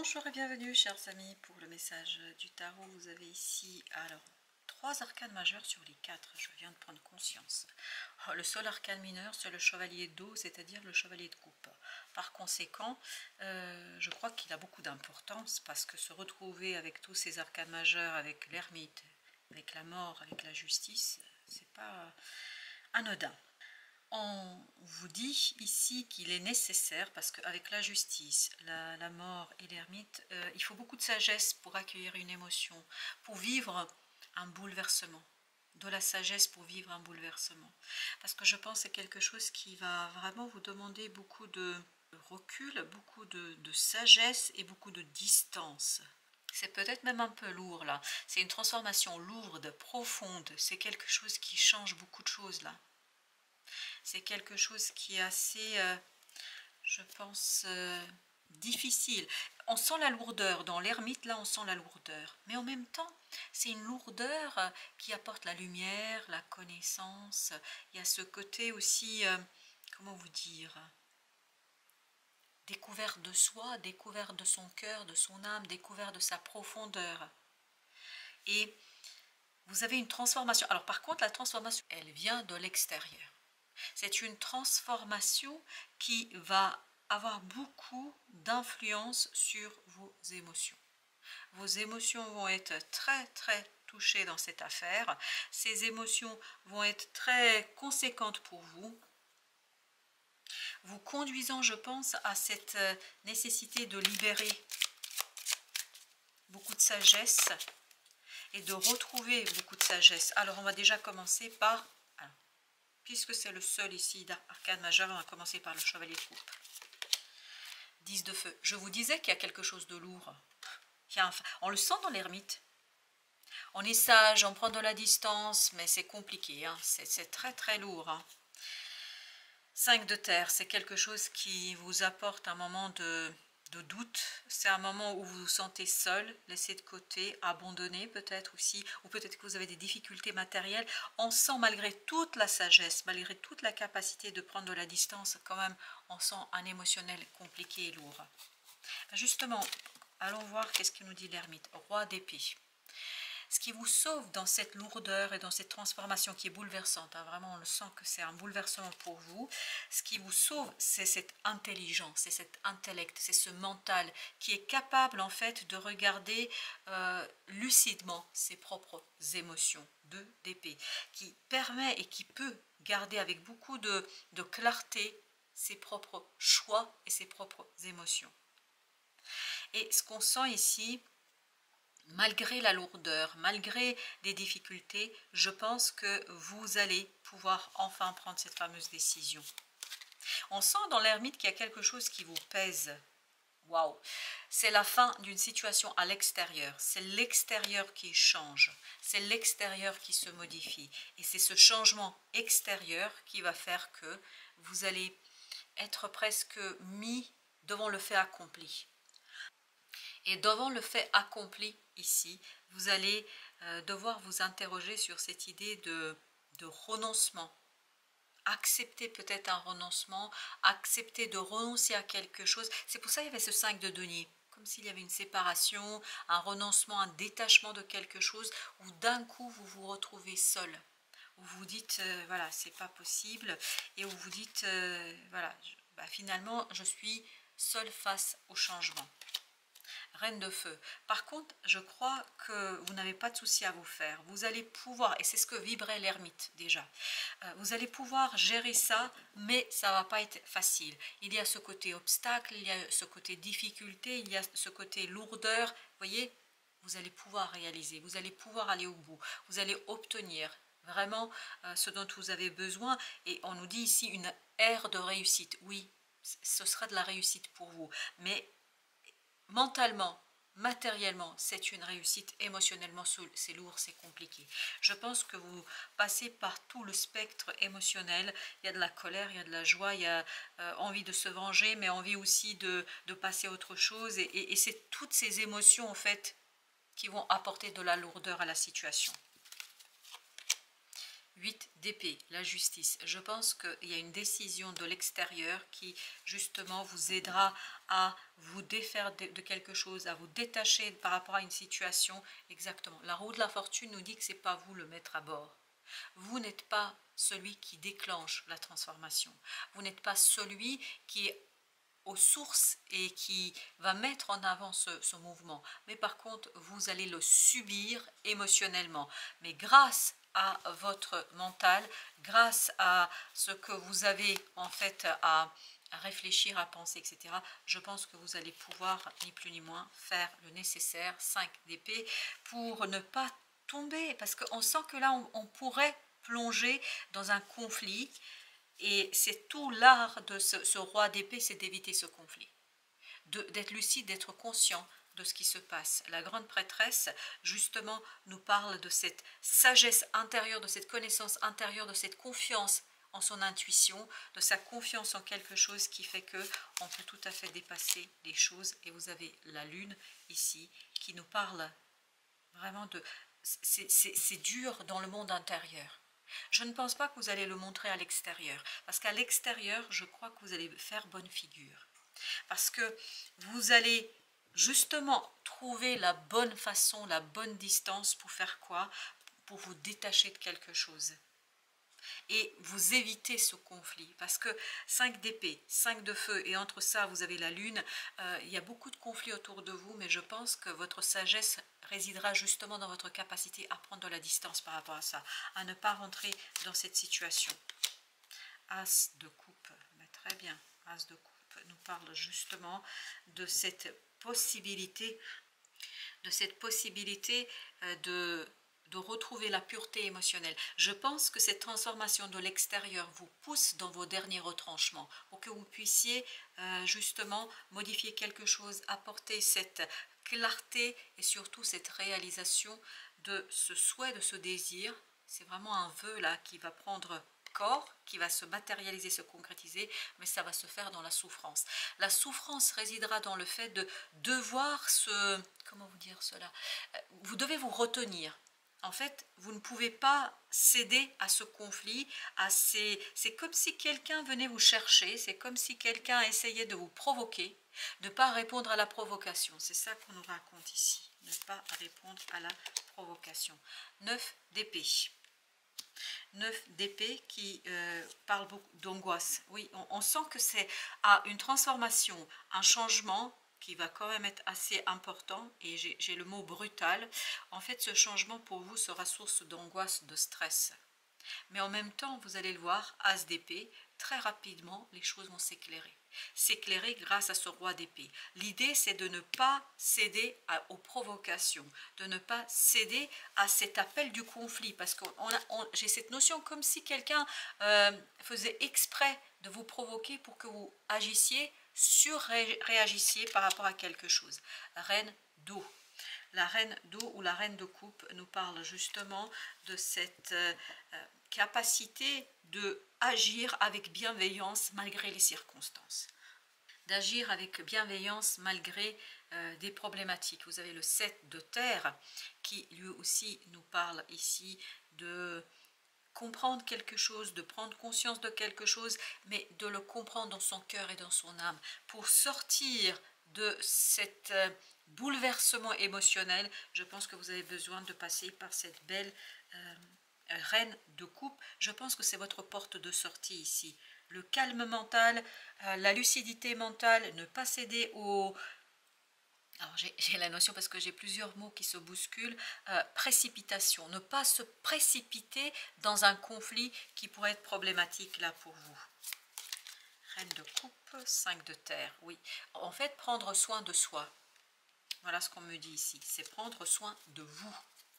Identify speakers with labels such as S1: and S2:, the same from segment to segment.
S1: Bonjour et bienvenue chers amis pour le message du tarot. Vous avez ici alors 3 arcanes majeures sur les 4, je viens de prendre conscience. Le seul arcane mineur c'est le chevalier d'eau, c'est-à-dire le chevalier de coupe. Par conséquent, je crois qu'il a beaucoup d'importance parce que se retrouver avec tous ces arcanes majeurs, avec l'ermite, avec la mort, avec la justice, c'est pas anodin. On vous dit ici qu'il est nécessaire, parce qu'avec la justice, la mort et l'ermite, il faut beaucoup de sagesse pour accueillir une émotion, pour vivre un bouleversement, de la sagesse pour vivre un bouleversement. Parce que je pense que c'est quelque chose qui va vraiment vous demander beaucoup de recul, beaucoup de sagesse et beaucoup de distance. C'est peut-être même un peu lourd là, c'est une transformation lourde, profonde, c'est quelque chose qui change beaucoup de choses là. C'est quelque chose qui est assez, je pense, difficile. On sent la lourdeur, dans l'ermite, là, on sent la lourdeur. Mais en même temps, c'est une lourdeur qui apporte la lumière, la connaissance. Il y a ce côté aussi, comment vous dire, découverte de soi, découverte de son cœur, de son âme, découverte de sa profondeur. Et vous avez une transformation. Alors par contre, la transformation, elle vient de l'extérieur. C'est une transformation qui va avoir beaucoup d'influence sur vos émotions. Vos émotions vont être très touchées dans cette affaire. Ces émotions vont être très conséquentes pour vous, vous conduisant, je pense, à cette nécessité de libérer beaucoup de sagesse et de retrouver beaucoup de sagesse. Alors on va déjà commencer par... Puisque c'est le seul ici d'arcane majeur, on va commencer par le chevalier de coupe. 10 de feu. Je vous disais qu'il y a quelque chose de lourd. On le sent dans l'ermite. On est sage, on prend de la distance, mais c'est compliqué. Hein. C'est très lourd. Hein. 5 de terre, c'est quelque chose qui vous apporte un moment de doute, c'est un moment où vous vous sentez seul, laissé de côté, abandonné peut-être aussi, ou peut-être que vous avez des difficultés matérielles. On sent malgré toute la sagesse, malgré toute la capacité de prendre de la distance, quand même on sent un émotionnel compliqué et lourd. Justement, allons voir qu'est-ce que nous dit l'ermite. Roi d'épée. Ce qui vous sauve dans cette lourdeur et dans cette transformation qui est bouleversante, hein, vraiment on le sent que c'est un bouleversement pour vous, ce qui vous sauve c'est cette intelligence, c'est cet intellect, c'est ce mental qui est capable en fait de regarder lucidement ses propres émotions d'épée, qui permet et qui peut garder avec beaucoup de clarté ses propres choix et ses propres émotions. Et ce qu'on sent ici, malgré la lourdeur, malgré les difficultés, je pense que vous allez pouvoir enfin prendre cette fameuse décision. On sent dans l'ermite qu'il y a quelque chose qui vous pèse. Waouh! C'est la fin d'une situation à l'extérieur. C'est l'extérieur qui change. C'est l'extérieur qui se modifie. Et c'est ce changement extérieur qui va faire que vous allez être presque mis devant le fait accompli. Et devant le fait accompli ici, vous allez devoir vous interroger sur cette idée de renoncement. Accepter peut-être un renoncement, accepter de renoncer à quelque chose. C'est pour ça qu'il y avait ce 5 de denier, comme s'il y avait une séparation, un renoncement, un détachement de quelque chose, où d'un coup vous vous retrouvez seul. Où vous vous dites, voilà, c'est pas possible, et où vous dites, voilà, finalement je suis seul face au changement. Reine de feu. Par contre, je crois que vous n'avez pas de souci à vous faire. Vous allez pouvoir, et c'est ce que vibrait l'ermite déjà, vous allez pouvoir gérer ça, mais ça ne va pas être facile. Il y a ce côté obstacle, il y a ce côté difficulté, il y a ce côté lourdeur. Vous voyez, vous allez pouvoir réaliser, vous allez pouvoir aller au bout, vous allez obtenir vraiment ce dont vous avez besoin. Et on nous dit ici une ère de réussite. Oui, ce sera de la réussite pour vous, mais mentalement, matériellement, c'est une réussite. Émotionnellement, c'est lourd, c'est compliqué. Je pense que vous passez par tout le spectre émotionnel. Il y a de la colère, il y a de la joie, il y a envie de se venger, mais envie aussi de passer à autre chose. Et c'est toutes ces émotions, en fait, qui vont apporter de la lourdeur à la situation. 8 d'épée, la justice. Je pense qu'il y a une décision de l'extérieur qui justement vous aidera à vous défaire de quelque chose, à vous détacher par rapport à une situation. Exactement. La roue de la fortune nous dit que ce n'est pas vous le maître à bord. Vous n'êtes pas celui qui déclenche la transformation. Vous n'êtes pas celui qui est aux sources et qui va mettre en avant ce mouvement. Mais par contre, vous allez le subir émotionnellement. Mais grâce à votre mental, grâce à ce que vous avez en fait à réfléchir, à penser, etc., je pense que vous allez pouvoir, ni plus ni moins, faire le nécessaire, 5 d'épée, pour ne pas tomber. Parce qu'on sent que là, on pourrait plonger dans un conflit. Et c'est tout l'art de ce roi d'épée, c'est d'éviter ce conflit, d'être lucide, d'être conscient de ce qui se passe. La grande prêtresse, justement, nous parle de cette sagesse intérieure, de cette connaissance intérieure, de cette confiance en son intuition, de sa confiance en quelque chose qui fait que on peut tout à fait dépasser les choses. Et vous avez la lune ici qui nous parle vraiment de... C'est dur dans le monde intérieur. Je ne pense pas que vous allez le montrer à l'extérieur, parce qu'à l'extérieur, je crois que vous allez faire bonne figure. Parce que vous allez justement trouver la bonne façon, la bonne distance pour faire quoi? Pour vous détacher de quelque chose. Et vous évitez ce conflit, parce que 5 d'épée, 5 de feu, et entre ça vous avez la lune, il y a beaucoup de conflits autour de vous, mais je pense que votre sagesse résidera justement dans votre capacité à prendre de la distance par rapport à ça, à ne pas rentrer dans cette situation. As de coupe, mais très bien, As de coupe nous parle justement de cette possibilité, de retrouver la pureté émotionnelle. Je pense que cette transformation de l'extérieur vous pousse dans vos derniers retranchements pour que vous puissiez justement modifier quelque chose, apporter cette clarté et surtout cette réalisation de ce souhait, de ce désir. C'est vraiment un vœu là qui va prendre corps, qui va se matérialiser, se concrétiser, mais ça va se faire dans la souffrance. La souffrance résidera dans le fait de devoir comment vous dire cela, vous devez vous retenir. En fait, vous ne pouvez pas céder à ce conflit, c'est comme si quelqu'un venait vous chercher, c'est comme si quelqu'un essayait de vous provoquer, de ne pas répondre à la provocation. C'est ça qu'on nous raconte ici, ne pas répondre à la provocation. 9 d'épée. 9 d'épée qui parle beaucoup d'angoisse. Oui, on sent que c'est une transformation, un changement qui va quand même être assez important, et j'ai le mot brutal. En fait, ce changement pour vous sera source d'angoisse, de stress. Mais en même temps, vous allez le voir, As d'épée, très rapidement, les choses vont s'éclairer. S'éclairer grâce à ce roi d'épée. L'idée, c'est de ne pas céder aux provocations, de ne pas céder à cet appel du conflit, parce que j'ai cette notion comme si quelqu'un faisait exprès de vous provoquer pour que vous agissiez, surréagissiez par rapport à quelque chose. Reine d'eau. La reine d'eau ou la reine de coupe nous parle justement de cette capacité de agir avec bienveillance malgré les circonstances. D'agir avec bienveillance malgré des problématiques. Vous avez le 7 de terre qui lui aussi nous parle ici de comprendre quelque chose, de prendre conscience de quelque chose, mais de le comprendre dans son cœur et dans son âme. Pour sortir de cet bouleversement émotionnel, je pense que vous avez besoin de passer par cette belle reine de coupe. Je pense que c'est votre porte de sortie ici. Le calme mental, la lucidité mentale, ne pas céder au... Alors j'ai la notion parce que j'ai plusieurs mots qui se bousculent. Précipitation, ne pas se précipiter dans un conflit qui pourrait être problématique là pour vous. Reine de coupe, 5 de terre, oui. En fait, prendre soin de soi. Voilà ce qu'on me dit ici. C'est prendre soin de vous,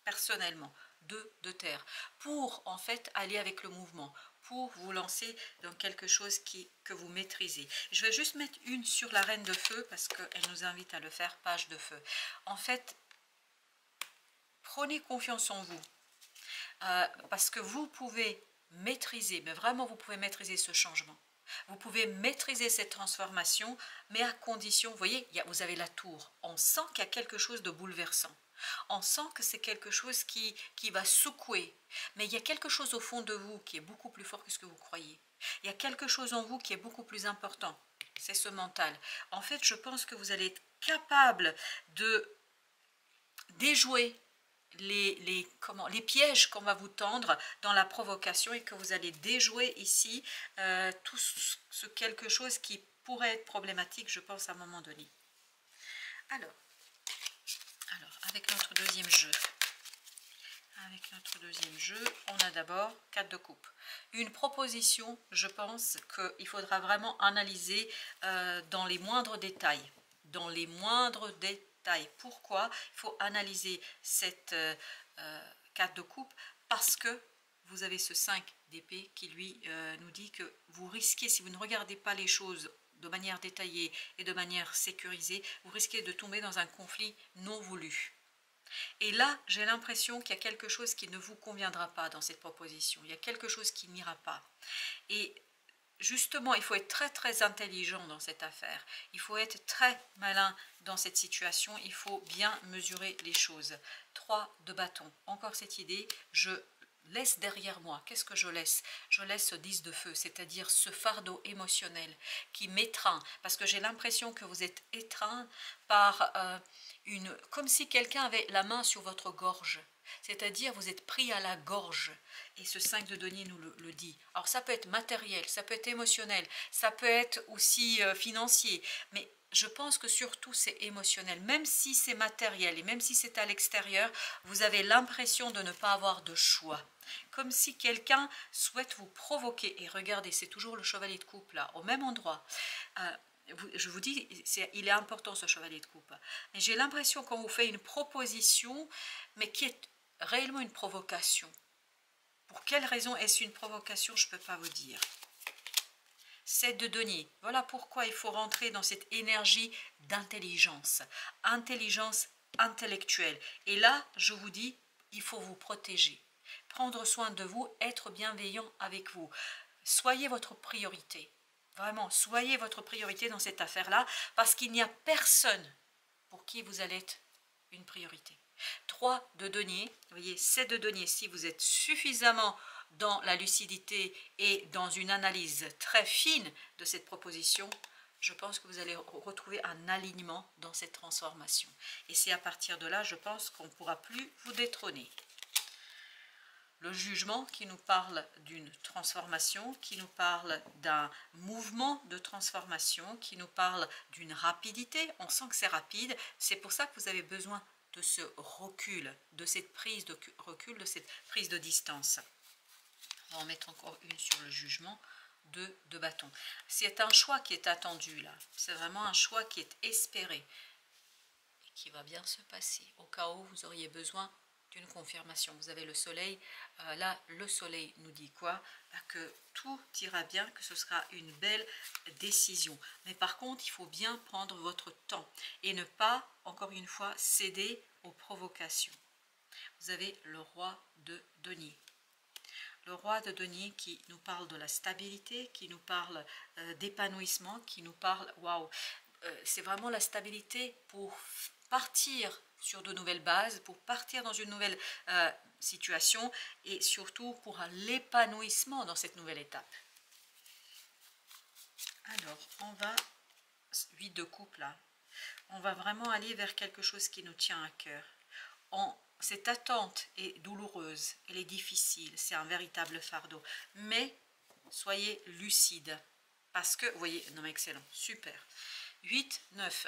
S1: personnellement. 2 de terre. Pour, en fait, aller avec le mouvement. Pour vous lancer dans quelque chose que vous maîtrisez. Je vais juste mettre une sur la reine de feu parce qu'elle nous invite à le faire, page de feu. En fait, prenez confiance en vous parce que vous pouvez maîtriser, mais vraiment vous pouvez maîtriser ce changement. Vous pouvez maîtriser cette transformation, mais à condition, vous voyez, vous avez la tour. On sent qu'il y a quelque chose de bouleversant. On sent que c'est quelque chose qui va secouer. Mais il y a quelque chose au fond de vous qui est beaucoup plus fort que ce que vous croyez. Il y a quelque chose en vous qui est beaucoup plus important. C'est ce mental. En fait, je pense que vous allez être capable de déjouer les pièges qu'on va vous tendre dans la provocation et que vous allez déjouer ici tout ce quelque chose qui pourrait être problématique, je pense, à un moment donné. Alors avec notre deuxième jeu. Avec notre deuxième jeu, on a d'abord 4 de coupe. Une proposition, je pense qu'il faudra vraiment analyser dans les moindres détails. Dans les moindres détails. Pourquoi il faut analyser cette 4 de coupe? Parce que vous avez ce 5 d'épée qui lui nous dit que vous risquez, si vous ne regardez pas les choses de manière détaillée et de manière sécurisée, vous risquez de tomber dans un conflit non voulu. Et là, j'ai l'impression qu'il y a quelque chose qui ne vous conviendra pas dans cette proposition. Il y a quelque chose qui n'ira pas. Et justement, il faut être très très intelligent dans cette affaire. Il faut être très malin dans cette situation. Il faut bien mesurer les choses. 3 de bâton. Encore cette idée, je laisse derrière moi. Qu'est-ce que je laisse? Je laisse ce 10 de feu, c'est-à-dire ce fardeau émotionnel qui m'étreint. Parce que j'ai l'impression que vous êtes étreint par comme si quelqu'un avait la main sur votre gorge. C'est-à-dire vous êtes pris à la gorge. Et ce 5 de denier nous le dit. Alors ça peut être matériel, ça peut être émotionnel, ça peut être aussi financier. Mais je pense que surtout c'est émotionnel. Même si c'est matériel et même si c'est à l'extérieur, vous avez l'impression de ne pas avoir de choix. Comme si quelqu'un souhaite vous provoquer. Et regardez, c'est toujours le chevalier de coupe là, au même endroit. Je vous dis, il est important ce chevalier de coupe. Et j'ai l'impression qu'on vous fait une proposition, mais qui est réellement une provocation. Pour quelle raison est-ce une provocation? Je ne peux pas vous dire. 7 de denier. Voilà pourquoi il faut rentrer dans cette énergie d'intelligence. Intelligence intellectuelle. Et là, je vous dis, il faut vous protéger. Prendre soin de vous, être bienveillant avec vous. Soyez votre priorité. Vraiment, soyez votre priorité dans cette affaire-là, parce qu'il n'y a personne pour qui vous allez être une priorité. 3 de denier, vous voyez, 7 de denier, si vous êtes suffisamment dans la lucidité et dans une analyse très fine de cette proposition, je pense que vous allez retrouver un alignement dans cette transformation. Et c'est à partir de là, je pense qu'on ne pourra plus vous détrôner. Le jugement qui nous parle d'une transformation, qui nous parle d'un mouvement de transformation, qui nous parle d'une rapidité. On sent que c'est rapide, c'est pour ça que vous avez besoin de ce recul, de cette prise de recul, de cette prise de distance. On va en mettre encore une sur le jugement. 2 de bâton. C'est un choix qui est attendu là, c'est vraiment un choix qui est espéré et qui va bien se passer. Au cas où vous auriez besoin d'une confirmation. Vous avez le soleil, là le soleil nous dit quoi? Que tout ira bien, que ce sera une belle décision. Mais par contre, il faut bien prendre votre temps et ne pas, encore une fois, céder aux provocations. Vous avez le roi de denier. Le roi de denier qui nous parle de la stabilité, qui nous parle d'épanouissement, qui nous parle, waouh, c'est vraiment la stabilité pour partir sur de nouvelles bases, pour partir dans une nouvelle situation et surtout pour l'épanouissement dans cette nouvelle étape. Alors, on va, 8 de coupe là, on va vraiment aller vers quelque chose qui nous tient à cœur. Cette attente est douloureuse, elle est difficile, c'est un véritable fardeau, mais soyez lucide, parce que, vous voyez, non mais excellent, super. 8, 9,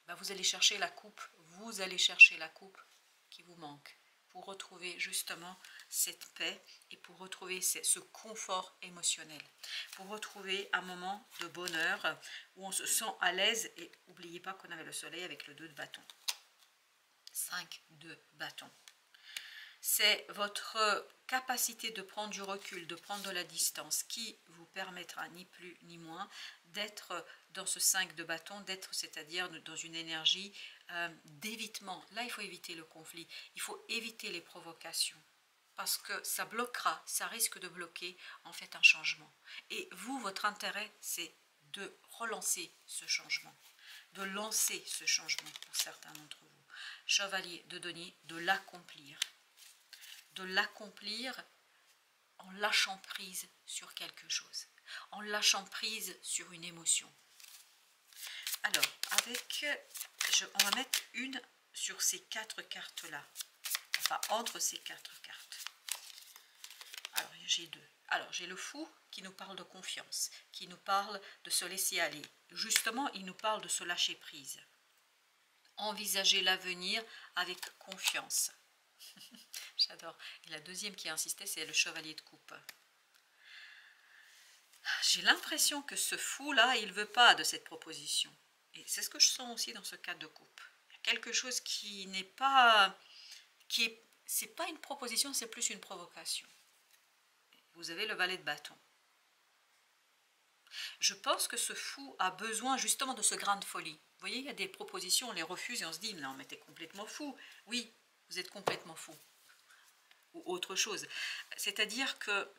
S1: ben vous allez chercher la coupe, qui vous manque, pour retrouver justement cette paix et pour retrouver ce confort émotionnel, pour retrouver un moment de bonheur où on se sent à l'aise. Et n'oubliez pas qu'on avait le soleil avec le 2 de bâton. 5 de bâton. C'est votre capacité de prendre du recul, de prendre de la distance qui vous permettra ni plus ni moins d'être dans ce 5 de bâton, d'être c'est-à-dire dans une énergie d'évitement. Là, il faut éviter le conflit, il faut éviter les provocations. parce que ça bloquera, ça risque de bloquer en fait un changement. Et vous, votre intérêt, c'est de relancer ce changement, de lancer ce changement pour certains d'entre vous. Chevalier de denier, de l'accomplir en lâchant prise sur quelque chose, en lâchant prise sur une émotion. Alors, on va mettre une sur ces 4 cartes-là, enfin entre ces 4 cartes. Alors, j'ai 2. Alors, j'ai le fou qui nous parle de confiance, qui nous parle de se laisser aller. Justement, il nous parle de se lâcher prise. Envisager l'avenir avec confiance. J'adore. Et la deuxième qui a insisté, c'est le chevalier de coupe. J'ai l'impression que ce fou-là, il ne veut pas de cette proposition. Et c'est ce que je sens aussi dans ce cadre de coupe. Il y a quelque chose qui n'est pas... c'est pas une proposition, c'est plus une provocation. Vous avez le valet de bâton. Je pense que ce fou a besoin justement de ce grain de folie. Vous voyez, il y a des propositions, on les refuse et on se dit, non mais t'es complètement fou. Oui, vous êtes complètement fou. Ou autre chose. C'est-à-dire que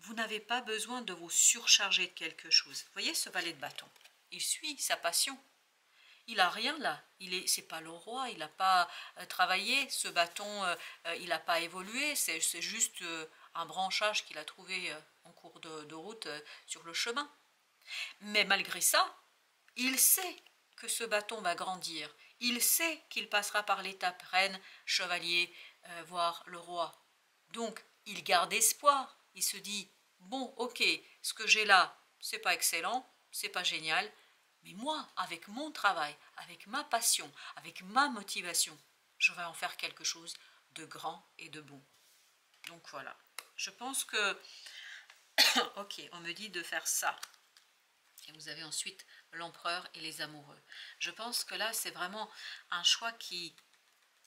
S1: vous n'avez pas besoin de vous surcharger de quelque chose. Vous voyez ce valet de bâton, il suit sa passion. Il n'a rien là, c'est pas le roi, il n'a pas travaillé, ce bâton, il n'a pas évolué, c'est juste un branchage qu'il a trouvé en cours de route sur le chemin. Mais malgré ça, il sait que ce bâton va grandir, il sait qu'il passera par l'étape reine, chevalier, voire le roi. Donc, il garde espoir, il se dit, bon, ok, ce que j'ai là, c'est pas excellent, c'est pas génial, mais moi, avec mon travail, avec ma passion, avec ma motivation, je vais en faire quelque chose de grand et de bon. Donc voilà, je pense que, ok, on me dit de faire ça. Et vous avez ensuite l'empereur et les amoureux. Je pense que là, c'est vraiment un choix qui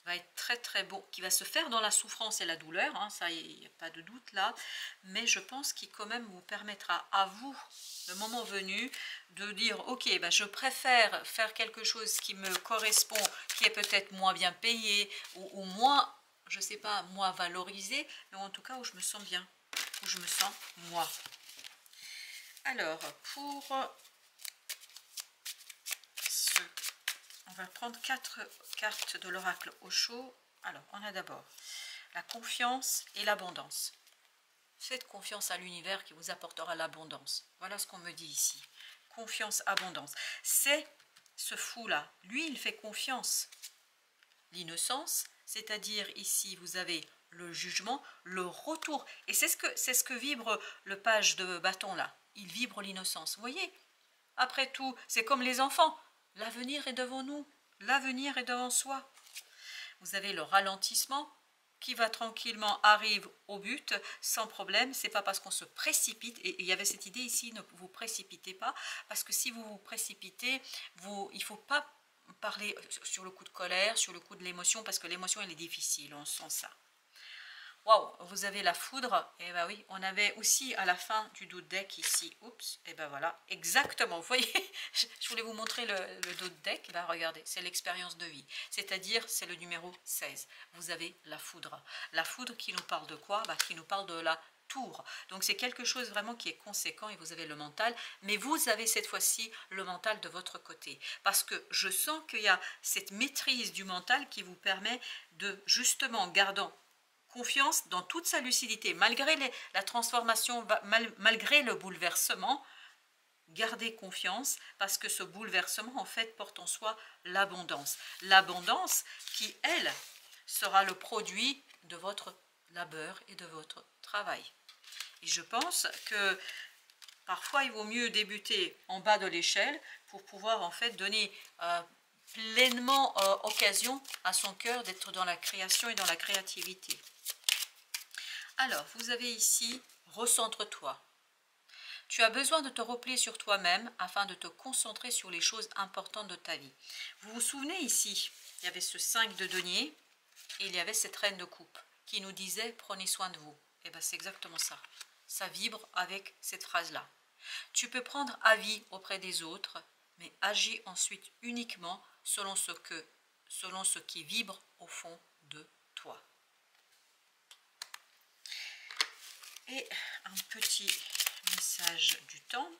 S1: va être très très beau, qui va se faire dans la souffrance et la douleur, hein, ça il n'y a pas de doute là, mais je pense qu'il quand même vous permettra à vous, le moment venu, de dire ok, ben je préfère faire quelque chose qui me correspond, qui est peut-être moins bien payé, ou moins, je sais pas, moins valorisé, mais en tout cas où je me sens bien, où je me sens moi. Alors, pour on va prendre 4 cartes de l'oracle Osho. Alors, on a d'abord la confiance et l'abondance. Faites confiance à l'univers qui vous apportera l'abondance. Voilà ce qu'on me dit ici. Confiance, abondance. C'est ce fou-là. Lui, il fait confiance. L'innocence, c'est-à-dire ici, vous avez le jugement, le retour. Et c'est ce que vibre le page de bâton là. Il vibre l'innocence. Vous voyez? Après tout, c'est comme les enfants. L'avenir est devant nous, l'avenir est devant soi. Vous avez le ralentissement qui va tranquillement, arrive au but sans problème. C'est pas parce qu'on se précipite, et il y avait cette idée ici, ne vous précipitez pas, parce que si vous vous précipitez, il ne faut pas parler sur le coup de colère, sur le coup de l'émotion, parce que l'émotion elle est difficile, on sent ça. Waouh, vous avez la foudre, et ben oui, on avait aussi à la fin du dos de deck ici, oups, et ben voilà, exactement, vous voyez, je voulais vous montrer le dos de deck, ben regardez, c'est l'expérience de vie, c'est-à-dire c'est le numéro 16, vous avez la foudre qui nous parle de quoi? Ben, qui nous parle de la tour, donc c'est quelque chose vraiment qui est conséquent, et vous avez le mental, mais vous avez cette fois-ci le mental de votre côté, parce que je sens qu'il y a cette maîtrise du mental qui vous permet de, justement, gardant confiance dans toute sa lucidité, malgré la transformation, malgré le bouleversement, gardez confiance parce que ce bouleversement en fait porte en soi l'abondance. L'abondance qui, elle, sera le produit de votre labeur et de votre travail. Et je pense que parfois il vaut mieux débuter en bas de l'échelle pour pouvoir en fait donner pleinement occasion à son cœur d'être dans la création et dans la créativité. Alors, vous avez ici, recentre-toi. Tu as besoin de te replier sur toi-même afin de te concentrer sur les choses importantes de ta vie. Vous vous souvenez ici, il y avait ce 5 de denier et il y avait cette reine de coupe qui nous disait « prenez soin de vous ». Et bien c'est exactement ça. Ça vibre avec cette phrase-là. Tu peux prendre avis auprès des autres, mais agis ensuite uniquement selon ce qui vibre au fond de toi. Et un petit message du temps.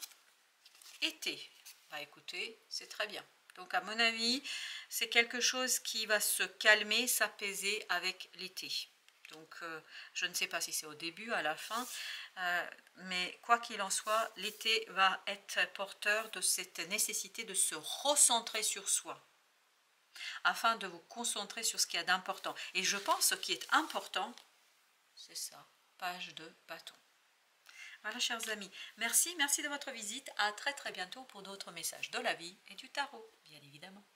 S1: Été. Bah écoutez, c'est très bien. Donc à mon avis, c'est quelque chose qui va se calmer, s'apaiser avec l'été. Donc je ne sais pas si c'est au début, à la fin, mais quoi qu'il en soit, l'été va être porteur de cette nécessité de se recentrer sur soi, afin de vous concentrer sur ce qu'il y a d'important. Et je pense ce qui est important, c'est ça, page de bâton. Voilà, chers amis, merci de votre visite. À très bientôt pour d'autres messages de la vie et du tarot, bien évidemment.